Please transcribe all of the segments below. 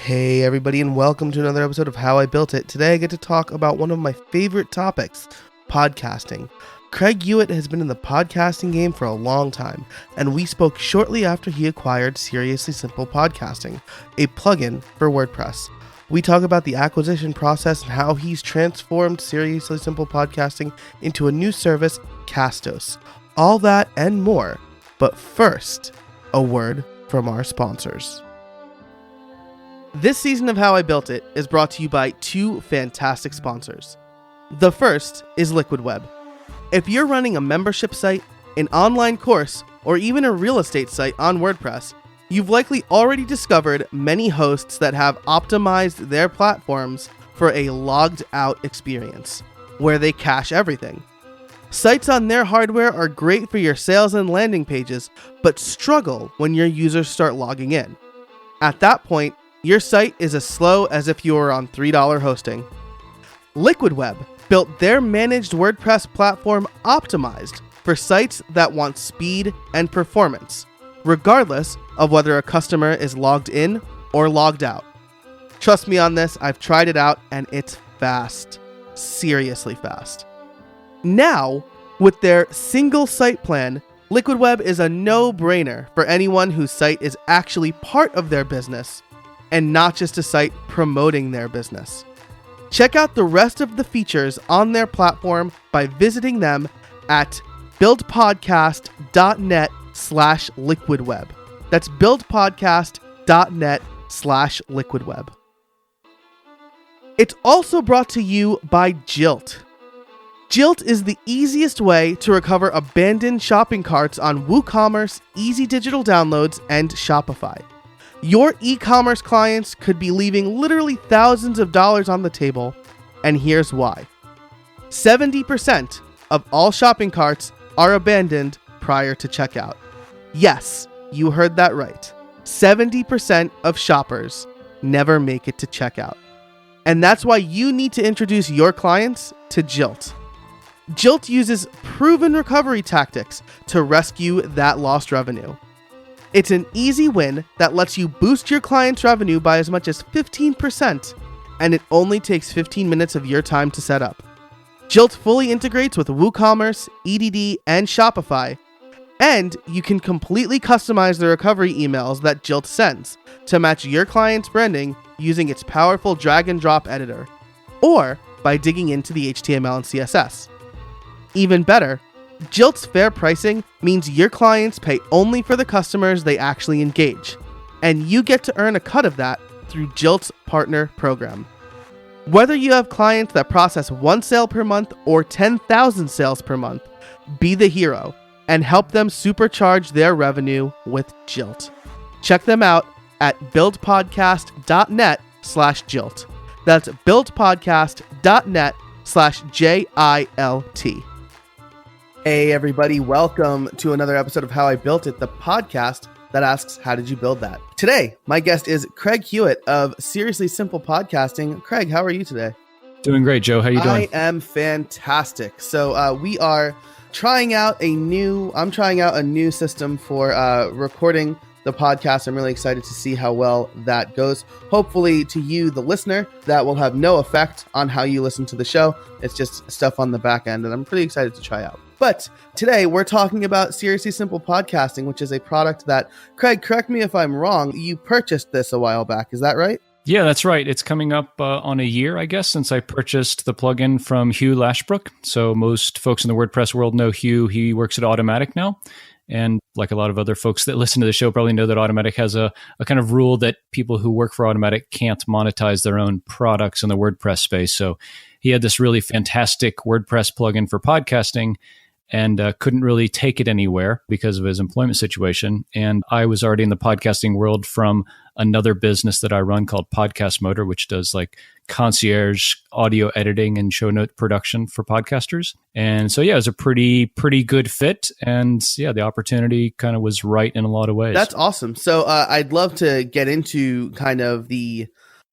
Hey everybody, and welcome to another episode of How I Built It. Today I get to talk about one of my favorite topics, podcasting. Craig Hewitt has been in the podcasting game for a long time, and we spoke shortly after he acquired Seriously Simple Podcasting, a plugin for WordPress. We talk about the acquisition process and how he's transformed Seriously Simple Podcasting into a new service, Castos. All that and more. But first, a word from our sponsors. This season of How I Built It is brought to you by two fantastic sponsors. The first is Liquid Web. If you're running a membership site, an online course, or even a real estate site on WordPress, you've likely already discovered many hosts that have optimized their platforms for a logged out experience, where they cache everything. Sites on their hardware are great for your sales and landing pages, but struggle when your users start logging in. At that point, your site is as slow as if you were on $3 hosting. Liquid Web built their managed WordPress platform optimized for sites that want speed and performance, regardless of whether a customer is logged in or logged out. Trust me on this, I've tried it out and it's fast. Seriously fast. Now, with their single site plan, Liquid Web is a no-brainer for anyone whose site is actually part of their business and not just a site promoting their business. Check out the rest of the features on their platform by visiting them at buildpodcast.net/liquidweb. That's buildpodcast.net/liquidweb. It's also brought to you by Jilt. Jilt is the easiest way to recover abandoned shopping carts on WooCommerce, Easy Digital Downloads, and Shopify. Your e-commerce clients could be leaving literally thousands of dollars on the table, and here's why. 70% of all shopping carts are abandoned prior to checkout. Yes, you heard that right. 70% of shoppers never make it to checkout. And that's why you need to introduce your clients to Jilt. Jilt uses proven recovery tactics to rescue that lost revenue. It's an easy win that lets you boost your client's revenue by as much as 15%, and it only takes 15 minutes of your time to set up. Jilt fully integrates with WooCommerce, EDD, and Shopify, and you can completely customize the recovery emails that Jilt sends to match your client's branding using its powerful drag-and-drop editor, or by digging into the HTML and CSS. Even better, Jilt's fair pricing means your clients pay only for the customers they actually engage, and you get to earn a cut of that through Jilt's partner program. Whether you have clients that process 1 sale per month or 10,000 sales per month, be the hero and help them supercharge their revenue with Jilt. Check them out at buildpodcast.net/Jilt. That's buildpodcast.net/JILT. Hey everybody, welcome to another episode of How I Built It, the podcast that asks, how did you build that? Today, my guest is Craig Hewitt of Seriously Simple Podcasting. Craig, how are you today? Doing great, Joe. How are you doing? I am fantastic. So we are trying out I'm trying out a new system for recording the podcast. I'm really excited to see how well that goes. Hopefully to you, the listener, that will have no effect on how you listen to the show. It's just stuff on the back end, and I'm pretty excited to try out. But today we're talking about Seriously Simple Podcasting, which is a product that, Craig, correct me if I'm wrong, you purchased this a while back. Is that right? Yeah, that's right. It's coming up on a year, I guess, since I purchased the plugin from Hugh Lashbrook. So most folks in the WordPress world know Hugh. He works at Automatic now. And like a lot of other folks that listen to the show probably know that Automatic has a kind of rule that people who work for Automatic can't monetize their own products in the WordPress space. So he had this really fantastic WordPress plugin for podcasting and couldn't really take it anywhere because of his employment situation. And I was already in the podcasting world from another business that I run called Podcast Motor, which does like concierge audio editing and show note production for podcasters. And so, yeah, it was a pretty good fit. And yeah, the opportunity kind of was right in a lot of ways. That's awesome. So I'd love to get into kind of the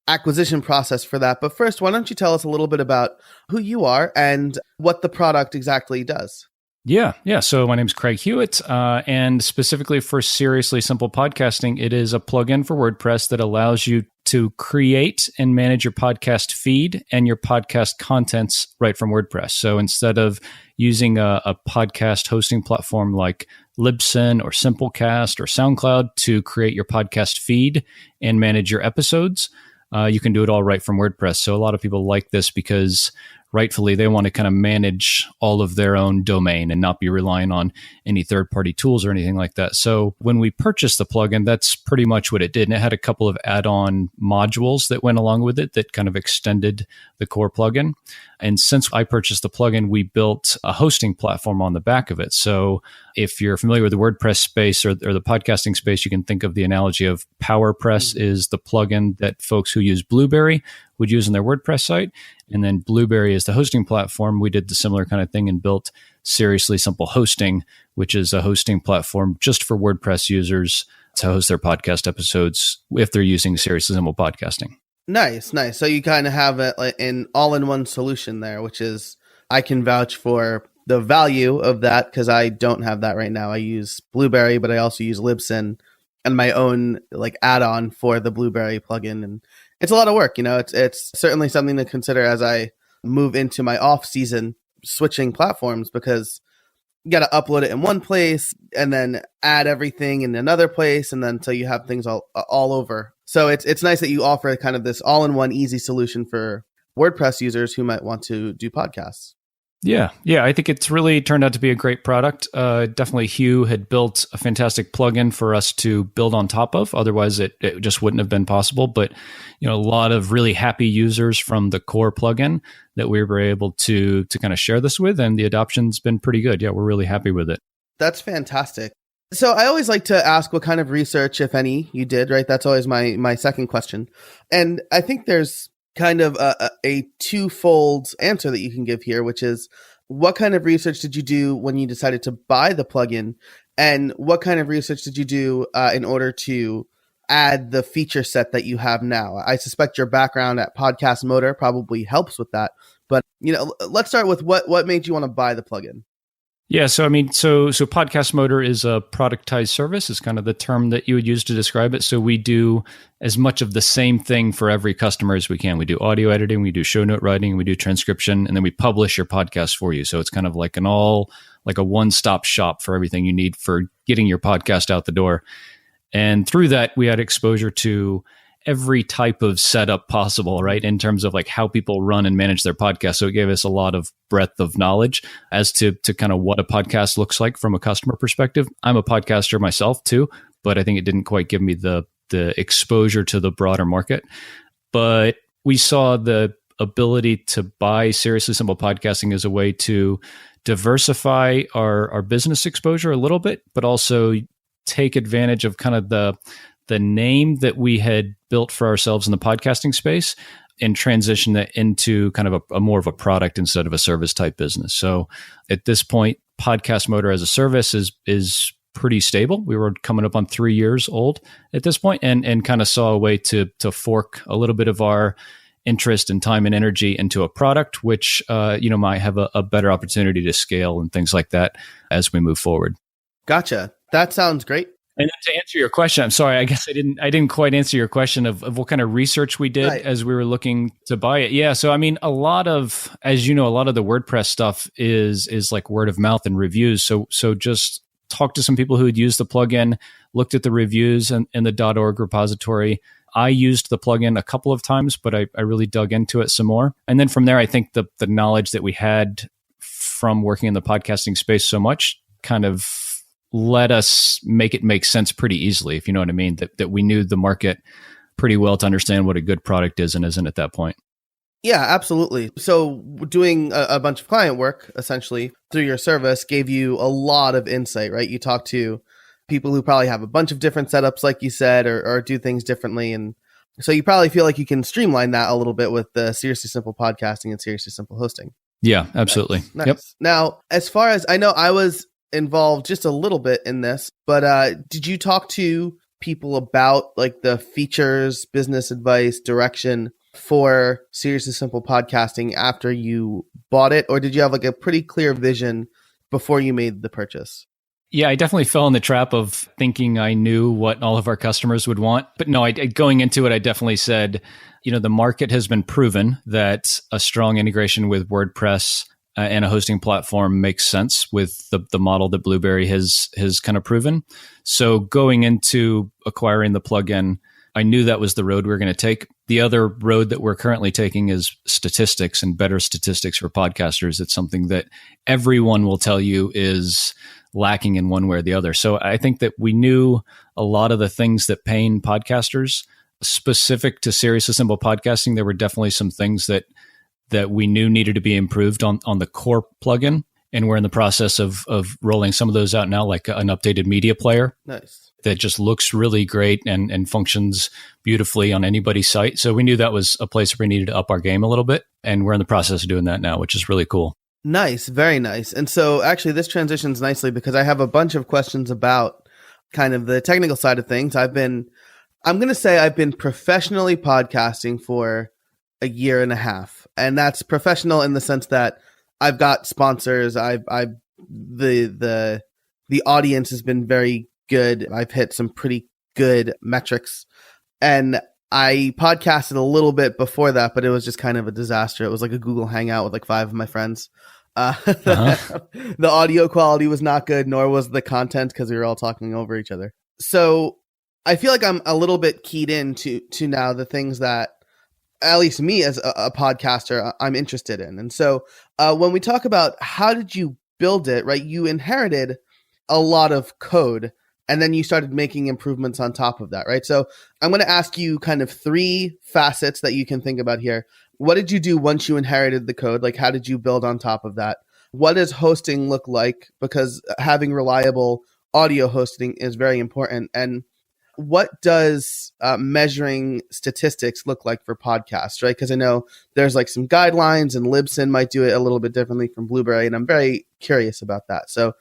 acquisition process for that. But first, why don't you tell us a little bit about who you are and what the product exactly does? Yeah. So my name is Craig Hewitt, and specifically for Seriously Simple Podcasting, it is a plugin for WordPress that allows you to create and manage your podcast feed and your podcast contents right from WordPress. So instead of using a podcast hosting platform like Libsyn or Simplecast or SoundCloud to create your podcast feed and manage your episodes, you can do it all right from WordPress. So a lot of people like this because rightfully they want to kind of manage all of their own domain and not be relying on any third-party tools or anything like that. So when we purchased the plugin, that's pretty much what it did. And it had a couple of add-on modules that went along with it that kind of extended the core plugin. And since I purchased the plugin, we built a hosting platform on the back of it. So if you're familiar with the WordPress space or the podcasting space, you can think of the analogy of PowerPress is the plugin that folks who use Blueberry would use in their WordPress site. And then Blueberry is the hosting platform. We did the similar kind of thing and built Seriously Simple Hosting, which is a hosting platform just for WordPress users to host their podcast episodes if they're using Seriously Simple Podcasting. Nice. So you kind of have an all-in-one solution there, which is, I can vouch for the value of that because I don't have that right now. I use Blueberry, but I also use Libsyn and my own add-on for the Blueberry plugin. And it's a lot of work. It's certainly something to consider as I move into my off season switching platforms, because you got to upload it in one place and then add everything in another place. And then until you have things all over. So it's nice that you offer kind of this all-in-one easy solution for WordPress users who might want to do podcasts. Yeah. I think it's really turned out to be a great product. Definitely Hugh had built a fantastic plugin for us to build on top of. Otherwise, it just wouldn't have been possible. But, a lot of really happy users from the core plugin that we were able to kind of share this with. And the adoption's been pretty good. Yeah, we're really happy with it. That's fantastic. So I always like to ask what kind of research, if any, you did, right? That's always my second question. And I think there's kind of a twofold answer that you can give here, which is, what kind of research did you do when you decided to buy the plugin? And what kind of research did you do in order to add the feature set that you have now? I suspect your background at Podcast Motor probably helps with that. But, let's start with what made you want to buy the plugin? Yeah, so Podcast Motor is a productized service, is kind of the term that you would use to describe it. So we do as much of the same thing for every customer as we can. We do audio editing, we do show note writing, we do transcription, and then we publish your podcast for you. So it's kind of like a one-stop shop for everything you need for getting your podcast out the door. And through that, we had exposure to every type of setup possible, right? In terms of how people run and manage their podcast. So it gave us a lot of breadth of knowledge as to kind of what a podcast looks like from a customer perspective. I'm a podcaster myself too, but I think it didn't quite give me the exposure to the broader market. But we saw the ability to buy Seriously Simple Podcasting as a way to diversify our business exposure a little bit, but also take advantage of kind of the name that we had built for ourselves in the podcasting space and transition that into kind of a more of a product instead of a service type business. So at this point, Podcast Motor as a service is pretty stable. We were coming up on 3 years old at this point, and kind of saw a way to fork a little bit of our interest and time and energy into a product, which might have a better opportunity to scale and things like that as we move forward. Gotcha. That sounds great. And to answer your question, I'm sorry, I guess I didn't quite answer your question of what kind of research we did as we were looking to buy it. Yeah. So, a lot of, as you know, a lot of the WordPress stuff is like word of mouth and reviews. So just talk to some people who had used the plugin, looked at the reviews in the .org repository. I used the plugin a couple of times, but I really dug into it some more. And then from there, I think the knowledge that we had from working in the podcasting space so much kind of let us make it make sense pretty easily, if you know what I mean, that we knew the market pretty well to understand what a good product is and isn't at that point. Yeah, absolutely. So doing a bunch of client work, essentially, through your service gave you a lot of insight, right? You talk to people who probably have a bunch of different setups, like you said, or do things differently. And so you probably feel like you can streamline that a little bit with the Seriously Simple Podcasting and Seriously Simple Hosting. Yeah, absolutely. Nice. Yep. Now, as far as I know, I was involved just a little bit in this, but did you talk to people about the features, business advice, direction for Seriously Simple Podcasting after you bought it? Or did you have a pretty clear vision before you made the purchase? Yeah, I definitely fell in the trap of thinking I knew what all of our customers would want. But no, going into it, I definitely said, the market has been proven that a strong integration with WordPress and a hosting platform makes sense with the model that Blueberry has kind of proven. So going into acquiring the plugin, I knew that was the road we were going to take. The other road that we're currently taking is statistics and better statistics for podcasters. It's something that everyone will tell you is lacking in one way or the other. So I think that we knew a lot of the things that pain podcasters. Specific to Seriously Simple Podcasting, there were definitely some things that we knew needed to be improved on the core plugin. And we're in the process of rolling some of those out now, like an updated media player. Nice. That just looks really great and functions beautifully on anybody's site. So we knew that was a place where we needed to up our game a little bit. And we're in the process of doing that now, which is really cool. Nice. Very nice. And so actually this transitions nicely because I have a bunch of questions about kind of the technical side of things. I'm going to say I've been professionally podcasting for a year and a half. And that's professional in the sense that I've got sponsors. The audience has been very good. I've hit some pretty good metrics. And I podcasted a little bit before that, but it was just kind of a disaster. It was like a Google Hangout with like 5 of my friends. The audio quality was not good, nor was the content because we were all talking over each other. So I feel like I'm a little bit keyed into now the things that at least me as a podcaster I'm interested in. And so when we talk about how did you build it, right? You inherited a lot of code and then you started making improvements on top of that, right? So I'm going to ask you kind of 3 facets that you can think about here. What did you do once you inherited the code? Like, how did you build on top of that? What does hosting look like? Because having reliable audio hosting is very important. And what does measuring statistics look like for podcasts, right? Because I know there's like some guidelines and Libsyn might do it a little bit differently from Blueberry. And I'm very curious about that. So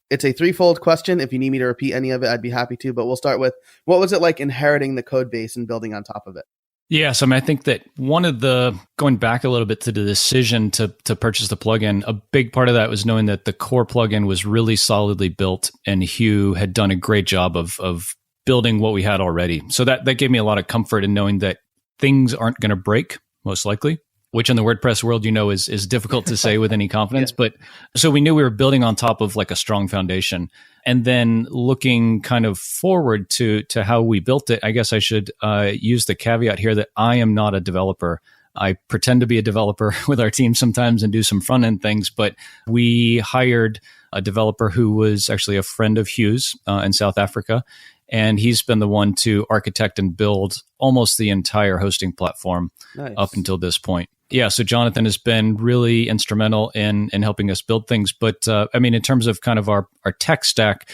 it's a 3-fold question. If you need me to repeat any of it, I'd be happy to. But we'll start with, what was it like inheriting the code base and building on top of it? Yeah, so I think that going back a little bit to the decision to purchase the plugin, a big part of that was knowing that the core plugin was really solidly built and Hugh had done a great job of building what we had already. So that gave me a lot of comfort in knowing that things aren't going to break, most likely, which in the WordPress world, is difficult to say with any confidence. Yeah. But so we knew we were building on top of like a strong foundation. And then looking kind of forward to how we built it, I guess I should use the caveat here that I am not a developer. I pretend to be a developer with our team sometimes and do some front end things, but we hired a developer who was actually a friend of Hugh's in South Africa. And he's been the one to architect and build almost the entire hosting platform up until this point. Yeah, so Jonathan has been really instrumental in helping us build things. But in terms of kind of our tech stack,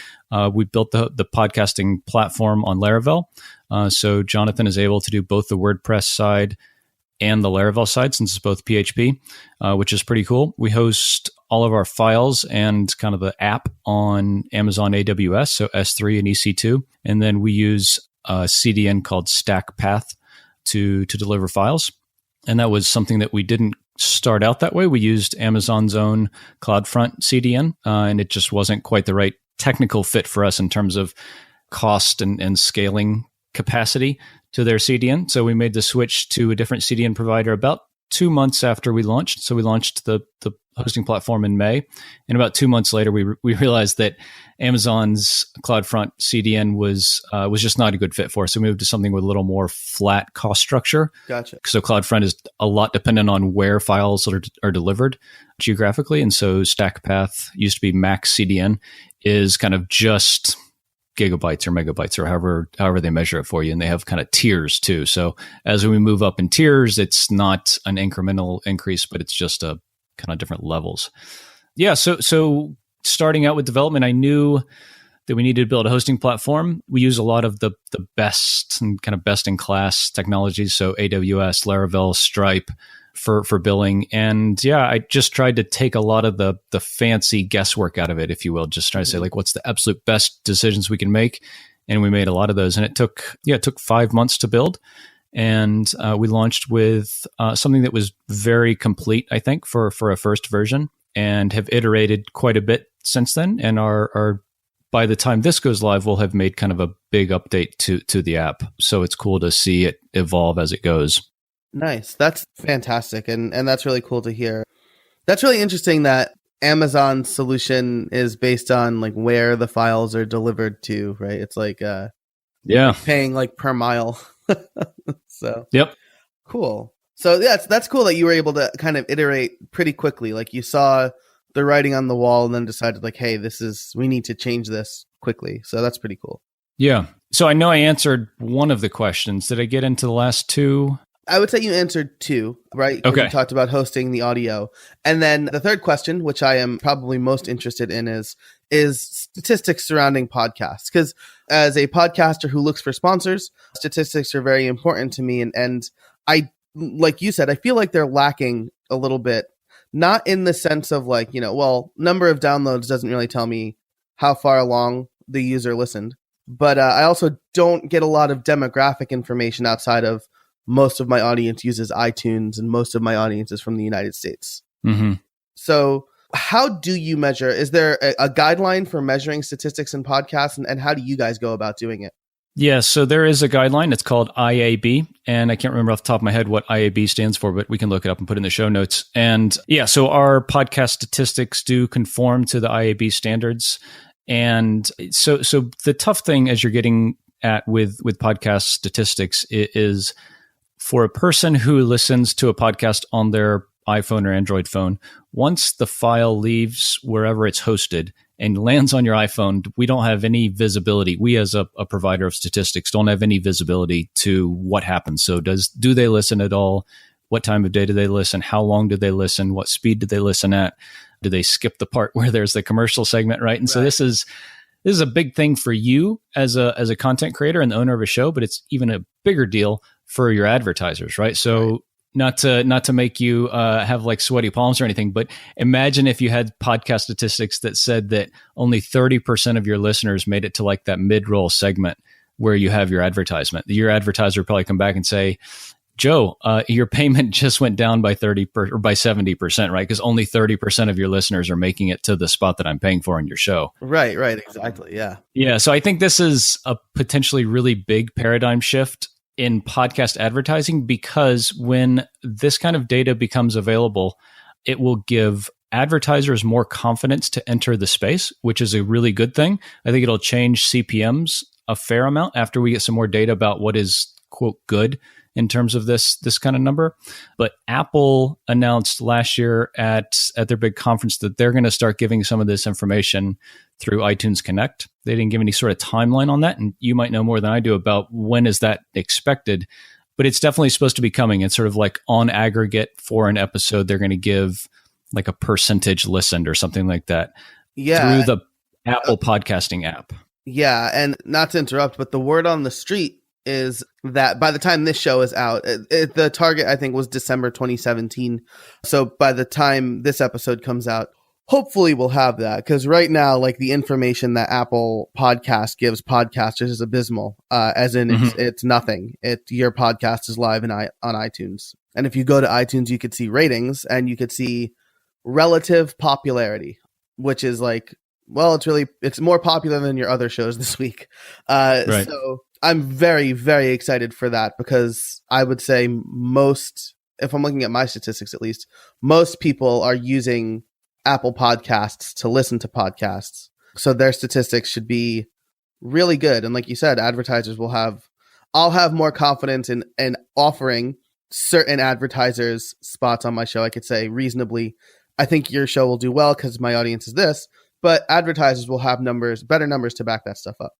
we built the podcasting platform on Laravel. So Jonathan is able to do both the WordPress side and the Laravel side, since it's both PHP, which is pretty cool. We host all of our files and kind of the app on Amazon AWS, so S3 and EC2. And then we use a CDN called StackPath to deliver files. And that was something that we didn't start out that way. We used Amazon's own CloudFront CDN, and it just wasn't quite the right technical fit for us in terms of cost and scaling capacity to their CDN. So we made the switch to a different CDN provider about 2 months after we launched. So we launched the hosting platform in May. And about 2 months later, we realized that Amazon's CloudFront CDN was just not a good fit for us. So we moved to something with a little more flat cost structure. Gotcha. So CloudFront is a lot dependent on where files are delivered geographically. And so StackPath, used to be Max CDN, is kind of just gigabytes or megabytes or however they measure it for you. And they have kind of tiers too. So as we move up in tiers, it's not an incremental increase, but it's just a kind of different levels. Yeah. So starting out with development, I knew that we needed to build a hosting platform. We use a lot of the best and kind of best in class technologies. So AWS, Laravel, Stripe for billing. And yeah, I just tried to take a lot of the fancy guesswork out of it, if you will, just try to say like, what's the absolute best decisions we can make? And we made a lot of those. And it took 5 months to build. And we launched with something that was very complete, I think, for a first version, and have iterated quite a bit since then, and are by the time this goes live, we'll have made kind of a big update to the app. So it's cool to see it evolve as it goes. Nice. That's fantastic. And that's really cool to hear. That's really interesting that Amazon's solution is based on like where the files are delivered to, right? It's like paying like per mile. So yep. Cool. So yeah, that's cool that you were able to kind of iterate pretty quickly. Like you saw the writing on the wall and then decided like, hey, we need to change this quickly. So that's pretty cool. Yeah. So I know I answered one of the questions. Did I get into the last two? I would say you answered two, right? Okay. You talked about hosting the audio. And then the third question, which I am probably most interested in, is statistics surrounding podcasts. Because as a podcaster who looks for sponsors, statistics are very important to me. And I, like you said, I feel like they're lacking a little bit, not in the sense of like, number of downloads doesn't really tell me how far along the user listened. But I also don't get a lot of demographic information outside of most of my audience uses iTunes and most of my audience is from the United States. Mm-hmm. So how do you measure? Is there a guideline for measuring statistics in podcasts and how do you guys go about doing it? Yeah, so there is a guideline. It's called IAB, and I can't remember off the top of my head what IAB stands for, but we can look it up and put it in the show notes. And yeah, so our podcast statistics do conform to the IAB standards. And so the tough thing as you're getting at with podcast statistics is for a person who listens to a podcast on their iPhone or Android phone, once the file leaves wherever it's hosted and lands on your iPhone, we don't have any visibility. We as a provider of statistics don't have any visibility to what happens. So do they listen at all? What time of day do they listen? How long do they listen? What speed do they listen at? Do they skip the part where there's the commercial segment, right? And so this is a big thing for you as a content creator and the owner of a show, but it's even a bigger deal for your advertisers, right? So not to make you have like sweaty palms or anything, but imagine if you had podcast statistics that said that only 30% of your listeners made it to like that mid-roll segment where you have your advertisement. Your advertiser would probably come back and say, Joe, your payment just went down by 30% or by 70%, right? Because only 30% of your listeners are making it to the spot that I'm paying for in your show. Right, exactly, yeah. Yeah, so I think this is a potentially really big paradigm shift in podcast advertising, because when this kind of data becomes available, it will give advertisers more confidence to enter the space, which is a really good thing. I think it'll change CPMs a fair amount after we get some more data about what is, quote, good in terms of this kind of number. But Apple announced last year at their big conference that they're going to start giving some of this information through iTunes Connect. They didn't give any sort of timeline on that, and you might know more than I do about when is that expected. But it's definitely supposed to be coming. It's sort of like on aggregate for an episode, they're going to give like a percentage listened or something like that through the Apple podcasting app. Yeah, and not to interrupt, but the word on the street is that by the time this show is out, the target, I think, was December 2017. So by the time this episode comes out, hopefully we'll have that. Because right now, like the information that Apple Podcast gives podcasters is abysmal, as in it's nothing. Your podcast is live on iTunes. And if you go to iTunes, you could see ratings and you could see relative popularity, which is like, well, it's more popular than your other shows this week. Right. So I'm very, very excited for that, because I would say if I'm looking at my statistics at least, most people are using Apple Podcasts to listen to podcasts. So their statistics should be really good. And like you said, advertisers I'll have more confidence in offering certain advertisers spots on my show. I could say reasonably, I think your show will do well because my audience is this, but advertisers will have better numbers to back that stuff up.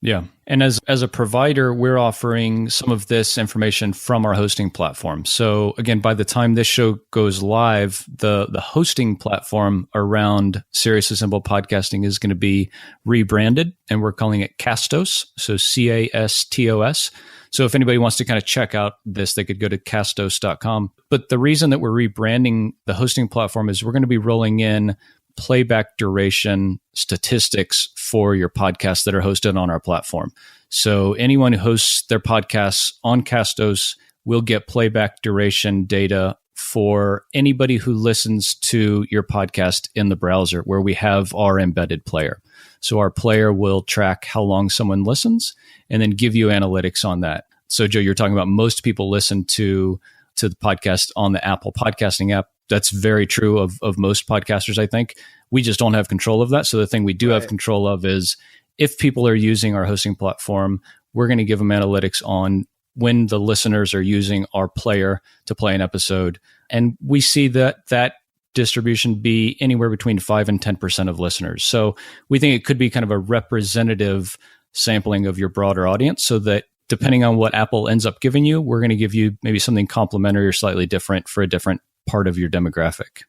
Yeah. And as a provider, we're offering some of this information from our hosting platform. So again, by the time this show goes live, the hosting platform around Serious Simple Podcasting is going to be rebranded, and we're calling it Castos. So CASTOS. So if anybody wants to kind of check out this, they could go to castos.com. But the reason that we're rebranding the hosting platform is we're going to be rolling in playback duration statistics for your podcasts that are hosted on our platform. So anyone who hosts their podcasts on Castos will get playback duration data for anybody who listens to your podcast in the browser, where we have our embedded player. So our player will track how long someone listens and then give you analytics on that. So Joe, you're talking about most people listen to the podcast on the Apple podcasting app. That's very true of most podcasters, I think. We just don't have control of that. So the thing we do have control of is if people are using our hosting platform, we're going to give them analytics on when the listeners are using our player to play an episode. And we see that distribution be anywhere between 5 and 10% of listeners. So we think it could be kind of a representative sampling of your broader audience, so that depending on what Apple ends up giving you, we're going to give you maybe something complementary or slightly different for a different part of your demographic.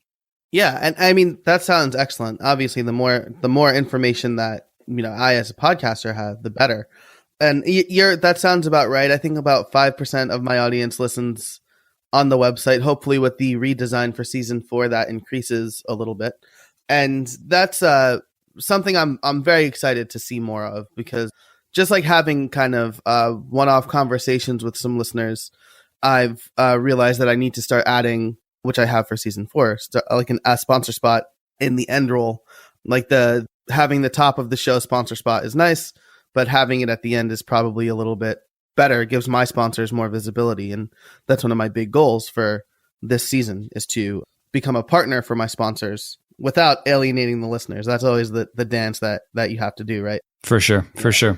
Yeah, and I mean, that sounds excellent. Obviously, the more information that I as a podcaster have, the better. And that sounds about right. I think about 5% of my audience listens on the website. Hopefully, with the redesign for season 4, that increases a little bit. And that's something I'm very excited to see more of, because just like having kind of one-off conversations with some listeners, I've realized that I need to start adding, which I have for season 4, like a sponsor spot in the end roll. Like having the top of the show sponsor spot is nice, but having it at the end is probably a little bit better. It gives my sponsors more visibility. And that's one of my big goals for this season, is to become a partner for my sponsors without alienating the listeners. That's always the dance that you have to do, right? For sure. So.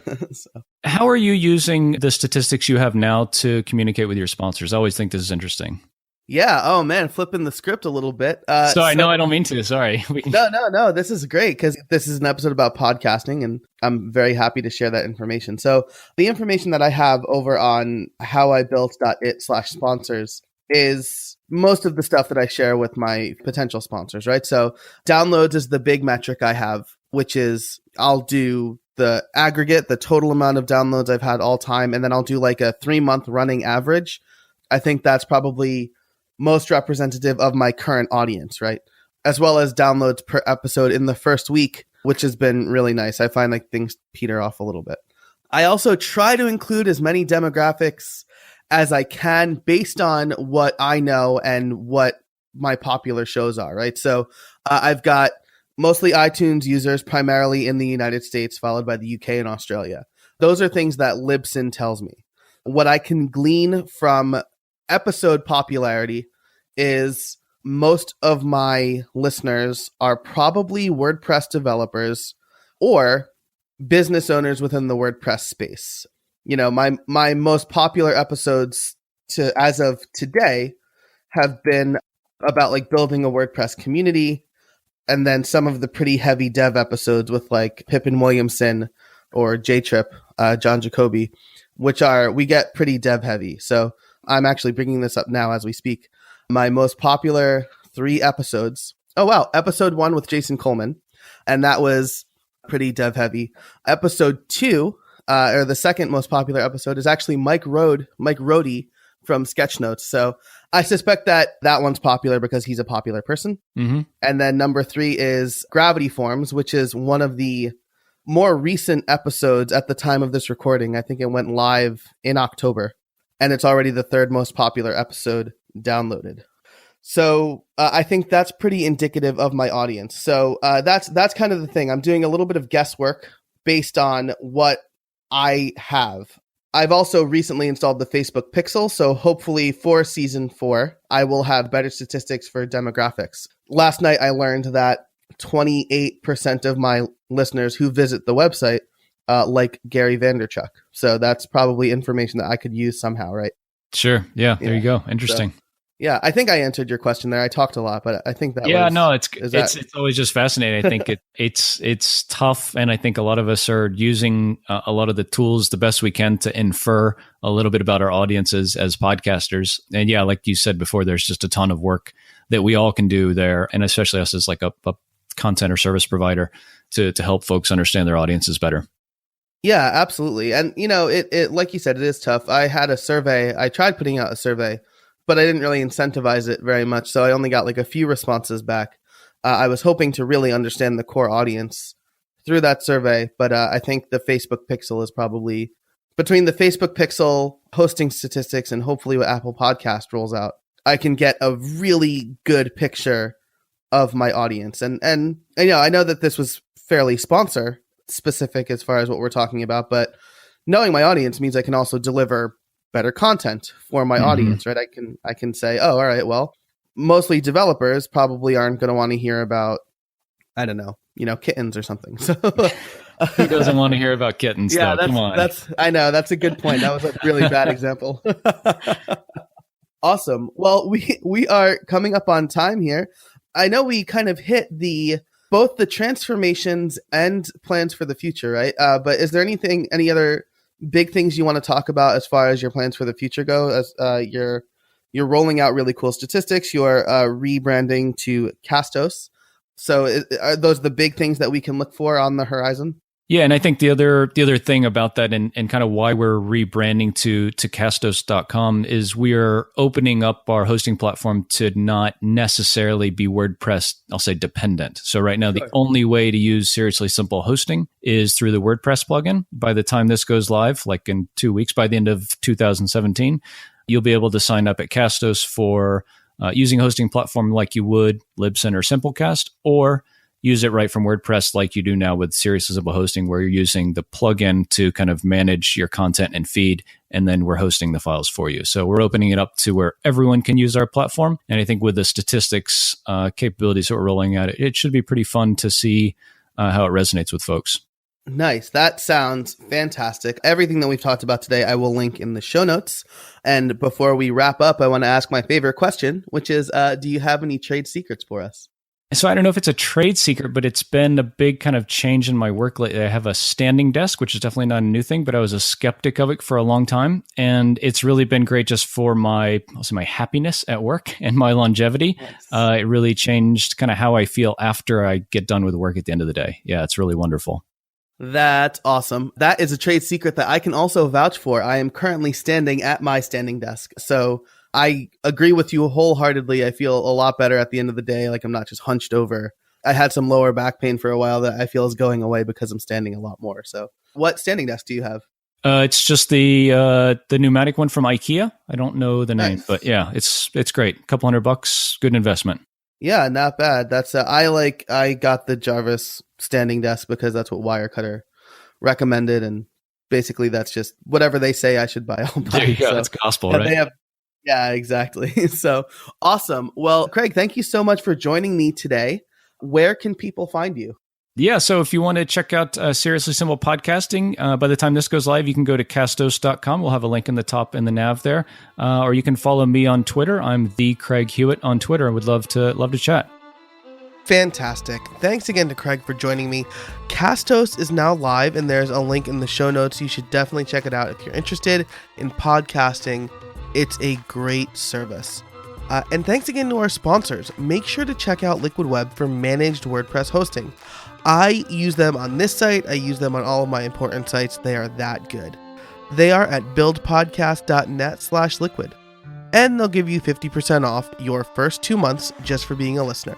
How are you using the statistics you have now to communicate with your sponsors? I always think this is interesting. Yeah. Oh man, flipping the script a little bit. Sorry, no, I don't mean to. Sorry. No. This is great, because this is an episode about podcasting, and I'm very happy to share that information. So the information that I have over on howibuilt.it/sponsors is most of the stuff that I share with my potential sponsors, right? So downloads is the big metric I have, which is I'll do the aggregate, the total amount of downloads I've had all time, and then I'll do like a 3-month running average. I think that's probably most representative of my current audience, right? As well as downloads per episode in the first week, which has been really nice. I find like things peter off a little bit. I also try to include as many demographics as I can based on what I know and what my popular shows are, right? So I've got mostly iTunes users, primarily in the United States, followed by the UK and Australia. Those are things that Libsyn tells me. What I can glean from episode popularity is most of my listeners are probably WordPress developers or business owners within the WordPress space. My most popular episodes as of today have been about like building a WordPress community, and then some of the pretty heavy dev episodes with like Pippin Williamson or J-Trip, John Jacoby, we get pretty dev heavy. So I'm actually bringing this up now as we speak. My most popular 3 episodes. Oh, wow. Episode 1 with Jason Coleman. And that was pretty dev heavy. Episode 2, or the second most popular episode, is actually Mike Rohde from Sketchnotes. So I suspect that one's popular because he's a popular person. Mm-hmm. And then number 3 is Gravity Forms, which is one of the more recent episodes at the time of this recording. I think it went live in October. And it's already the 3rd most popular episode downloaded. So I think that's pretty indicative of my audience. So that's kind of the thing. I'm doing a little bit of guesswork based on what I have. I've also recently installed the Facebook Pixel. So hopefully for season 4, I will have better statistics for demographics. Last night, I learned that 28% of my listeners who visit the website like Gary Vaynerchuk. So that's probably information that I could use somehow, right? Sure. Yeah. There you go. Interesting. So, yeah, I think I answered your question there. I talked a lot, but I think that it's always just fascinating. I think it's tough, and I think a lot of us are using a lot of the tools the best we can to infer a little bit about our audiences as podcasters. And yeah, like you said before, there's just a ton of work that we all can do there, and especially us as like a content or service provider to help folks understand their audiences better. Yeah, absolutely. And it like you said, it is tough. I had a survey. I tried putting out a survey, but I didn't really incentivize it very much. So I only got like a few responses back. I was hoping to really understand the core audience through that survey, but I think the Facebook Pixel is probably, between the Facebook Pixel hosting statistics and hopefully what Apple Podcast rolls out, I can get a really good picture of my audience. And I know that this was fairly sponsor specific as far as what we're talking about, but knowing my audience means I can also deliver better content for my audience, right? I can say, oh, all right, well, mostly developers probably aren't going to want to hear about, I don't know, kittens or something. So who doesn't want to hear about kittens? Yeah, Come on. I know that's a good point. That was a really bad example. Awesome. Well, we are coming up on time here. I know we kind of hit both the transformations and plans for the future, right? But is there any other big things you want to talk about as far as your plans for the future go? As you're rolling out really cool statistics, you're rebranding to Castos. So are those the big things that we can look for on the horizon? Yeah, and I think the other thing about that and kind of why we're rebranding to Castos.com is we are opening up our hosting platform to not necessarily be WordPress, I'll say, dependent. So right now, the only way to use Seriously Simple Hosting is through the WordPress plugin. By the time this goes live, like in 2 weeks, by the end of 2017, you'll be able to sign up at Castos for using a hosting platform like you would Libsyn or Simplecast, or use it right from WordPress like you do now with Seriously Simple Hosting, where you're using the plugin to kind of manage your content and feed, and then we're hosting the files for you. So we're opening it up to where everyone can use our platform. And I think with the statistics capabilities that we're rolling out, it should be pretty fun to see how it resonates with folks. Nice. That sounds fantastic. Everything that we've talked about today, I will link in the show notes. And before we wrap up, I want to ask my favorite question, which is, do you have any trade secrets for us? So I don't know if it's a trade secret, but it's been a big kind of change in my work lately. I have a standing desk, which is definitely not a new thing, but I was a skeptic of it for a long time. And it's really been great just for my happiness at work and my longevity. Nice. It really changed kind of how I feel after I get done with work at the end of the day. Yeah, it's really wonderful. That's awesome. That is a trade secret that I can also vouch for. I am currently standing at my standing desk. So I agree with you wholeheartedly. I feel a lot better at the end of the day. Like I'm not just hunched over. I had some lower back pain for a while that I feel is going away because I'm standing a lot more. So what standing desk do you have? It's just the pneumatic one from IKEA. I don't know the name, but yeah, it's great. A couple $100, good investment. Yeah, not bad. That's I got the Jarvis standing desk because that's what Wirecutter recommended, and basically that's just whatever they say I should buy. I'll buy. There you go. That's gospel, right? Yeah, exactly. So awesome. Well, Craig, thank you so much for joining me today. Where can people find you? Yeah, so if you want to check out Seriously Simple Podcasting, by the time this goes live, you can go to Castos.com. We'll have a link in the top in the nav there. Or you can follow me on Twitter. I'm the Craig Hewitt on Twitter. I would love to chat. Fantastic. Thanks again to Craig for joining me. Castos is now live, and there's a link in the show notes. You should definitely check it out if you're interested in podcasting. It's a great service. And thanks again to our sponsors. Make sure to check out Liquid Web for managed WordPress hosting. I use them on this site. I use them on all of my important sites. They are that good. They are at buildpodcast.net/liquid. And they'll give you 50% off your first 2 months just for being a listener.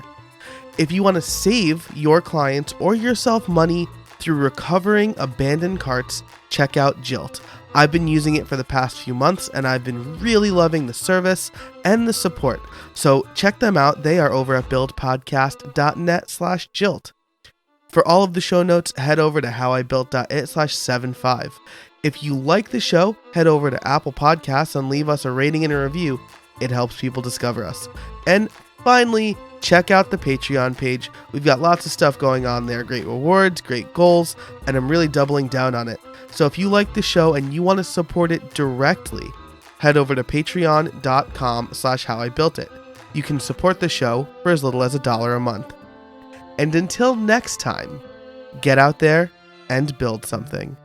If you want to save your clients or yourself money through recovering abandoned carts, check out Jilt. I've been using it for the past few months, and I've been really loving the service and the support. So check them out. They are over at buildpodcast.net/Jilt. For all of the show notes, head over to howibuilt.it/75. If you like the show, head over to Apple Podcasts and leave us a rating and a review. It helps people discover us. And finally, check out the Patreon page. We've got lots of stuff going on there. Great rewards, great goals, and I'm really doubling down on it. So if you like the show and you want to support it directly, head over to patreon.com/howibuiltit. You can support the show for as little as $1 a month. And until next time, get out there and build something.